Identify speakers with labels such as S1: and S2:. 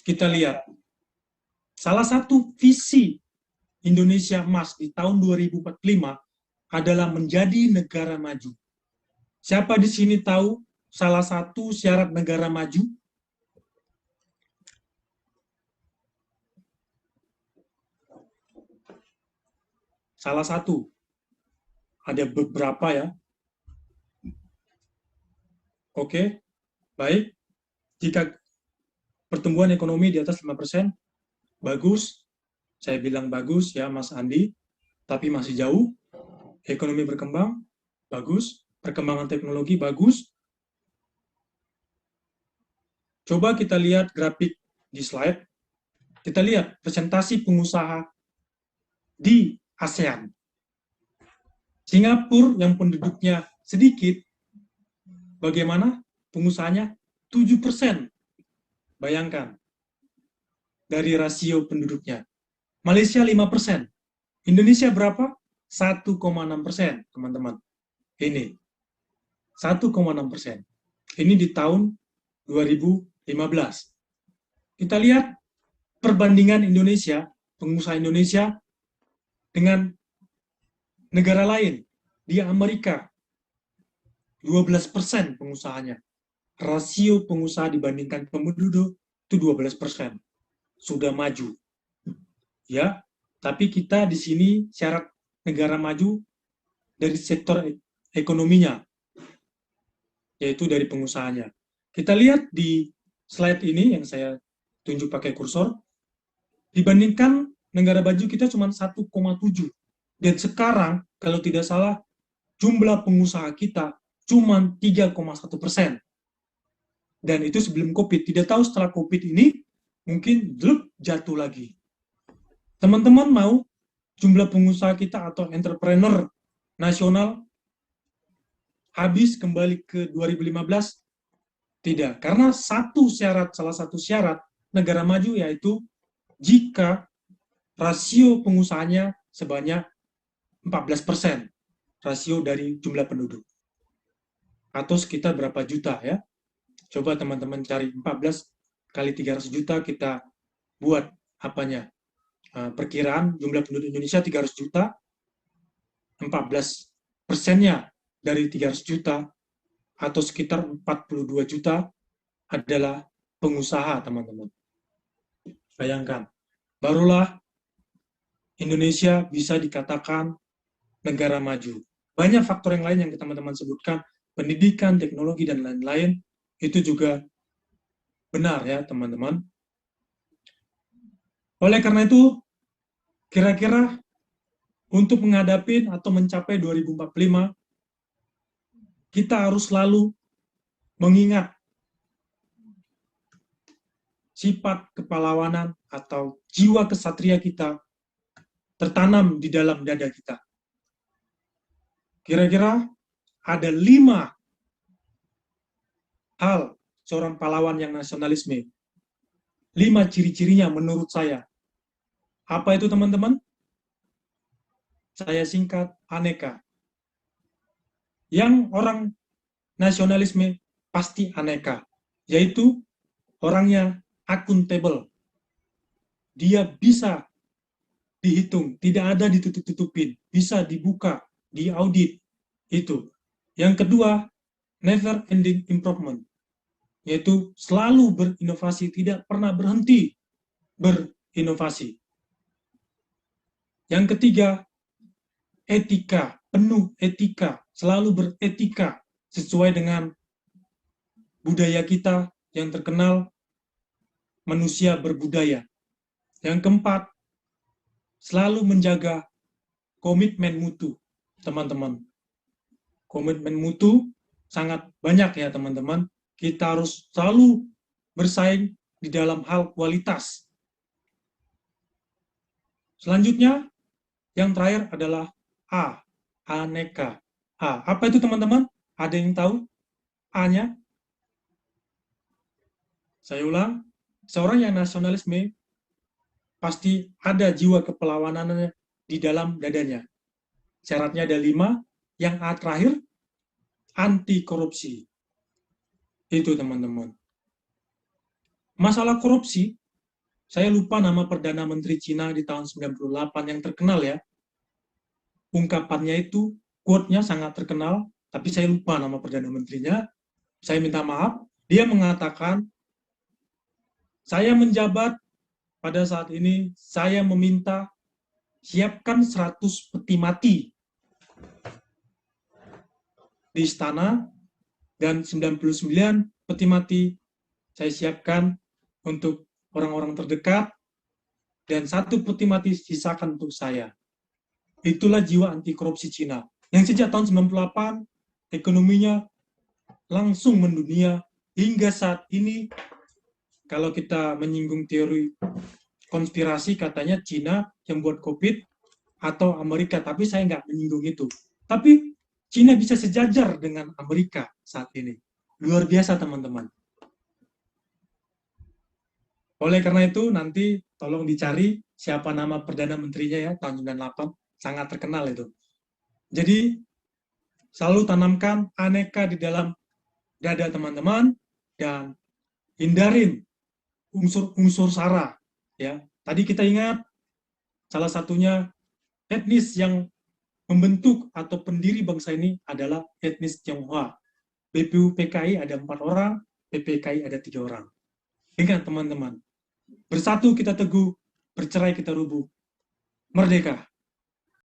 S1: kita lihat, salah satu visi Indonesia Emas di tahun 2045 adalah menjadi negara maju. Siapa di sini tahu salah satu syarat negara maju? Salah satu. Ada beberapa ya. Oke, baik. Jika pertumbuhan ekonomi di atas 5%, bagus. Saya bilang bagus ya Mas Andi, tapi masih jauh. Ekonomi berkembang, bagus. Perkembangan teknologi, bagus. Coba kita lihat grafik di slide. Kita lihat presentasi pengusaha di ASEAN. Singapura yang penduduknya sedikit, bagaimana pengusahanya? 7%. Bayangkan, dari rasio penduduknya. Malaysia 5%. Indonesia berapa? 1,6%, teman-teman. Ini, 1,6%. Ini di tahun 2015. Kita lihat perbandingan Indonesia, pengusaha Indonesia dengan negara lain. Di Amerika, 12% pengusahanya. Rasio pengusaha dibandingkan penduduk itu 12%. Sudah maju. Ya, tapi kita di sini syarat negara maju dari sektor ekonominya, yaitu dari pengusahanya. Kita lihat di slide ini yang saya tunjuk pakai kursor, dibandingkan negara maju kita cuma 1,7. Dan sekarang, kalau tidak salah, jumlah pengusaha kita cuma 3,1%. Dan itu sebelum COVID. Tidak tahu setelah COVID ini, mungkin jatuh lagi. Teman-teman mau jumlah pengusaha kita atau entrepreneur nasional habis kembali ke 2015? Tidak, karena salah satu syarat negara maju yaitu jika rasio pengusahanya sebanyak 14% rasio dari jumlah penduduk. Atau sekitar berapa juta ya? Coba teman-teman cari 14 kali 300 juta, kita buat apanya? Perkiraan jumlah penduduk Indonesia 300 juta, 14%-nya dari 300 juta atau sekitar 42 juta adalah pengusaha, teman-teman. Bayangkan, barulah Indonesia bisa dikatakan negara maju. Banyak faktor yang lain yang teman-teman sebutkan, pendidikan, teknologi, dan lain-lain, itu juga benar ya, teman-teman. Oleh karena itu, kira-kira untuk menghadapi atau mencapai 2045, kita harus selalu mengingat sifat kepahlawanan atau jiwa kesatria kita tertanam di dalam dada kita. Kira-kira ada 5 hal seorang pahlawan yang nasionalisme. 5 ciri-cirinya menurut saya. Apa itu, teman-teman? Saya singkat, aneka. Yang orang nasionalisme pasti aneka, yaitu orangnya akuntabel. Dia bisa dihitung, tidak ada ditutup-tutupin, bisa dibuka, diaudit. Itu. Yang kedua, never ending improvement, yaitu selalu berinovasi, tidak pernah berhenti berinovasi. Yang ketiga, etika, penuh etika, selalu beretika sesuai dengan budaya kita yang terkenal manusia berbudaya. Yang keempat, selalu menjaga komitmen mutu, teman-teman. Komitmen mutu sangat banyak ya, teman-teman. Kita harus selalu bersaing di dalam hal kualitas. Selanjutnya, yang terakhir adalah A, aneka. A, apa itu, teman-teman? Ada yang tahu A-nya? Saya ulang, seorang yang nasionalisme pasti ada jiwa kepahlawanannya di dalam dadanya. Syaratnya ada 5. Yang A terakhir, anti korupsi. Itu, teman-teman. Masalah korupsi Saya lupa nama Perdana Menteri Cina di tahun 98 yang terkenal ya. Ungkapannya itu, quote-nya sangat terkenal, tapi saya lupa nama Perdana Menterinya. Saya minta maaf. Dia mengatakan, saya menjabat pada saat ini, saya meminta siapkan 100 peti mati di istana, dan 99 peti mati saya siapkan untuk orang-orang terdekat, dan 1 peti mati sisakan untuk saya. Itulah jiwa anti korupsi Cina. Yang sejak tahun 98, ekonominya langsung mendunia, hingga saat ini, kalau kita menyinggung teori konspirasi, katanya Cina yang buat COVID, atau Amerika, tapi saya nggak menyinggung itu. Tapi Cina bisa sejajar dengan Amerika saat ini. Luar biasa, teman-teman. Oleh karena itu, nanti tolong dicari siapa nama Perdana Menterinya ya, tahun 98. Sangat terkenal itu. Jadi, selalu tanamkan aneka di dalam dada teman-teman, dan hindarin unsur-unsur SARA. Ya. Tadi kita ingat, salah satunya etnis yang membentuk atau pendiri bangsa ini adalah etnis Tionghoa. BPU PKI ada 4 orang, PPKI ada 3 orang. Ingat teman-teman, bersatu kita teguh, bercerai kita rubuh. Merdeka!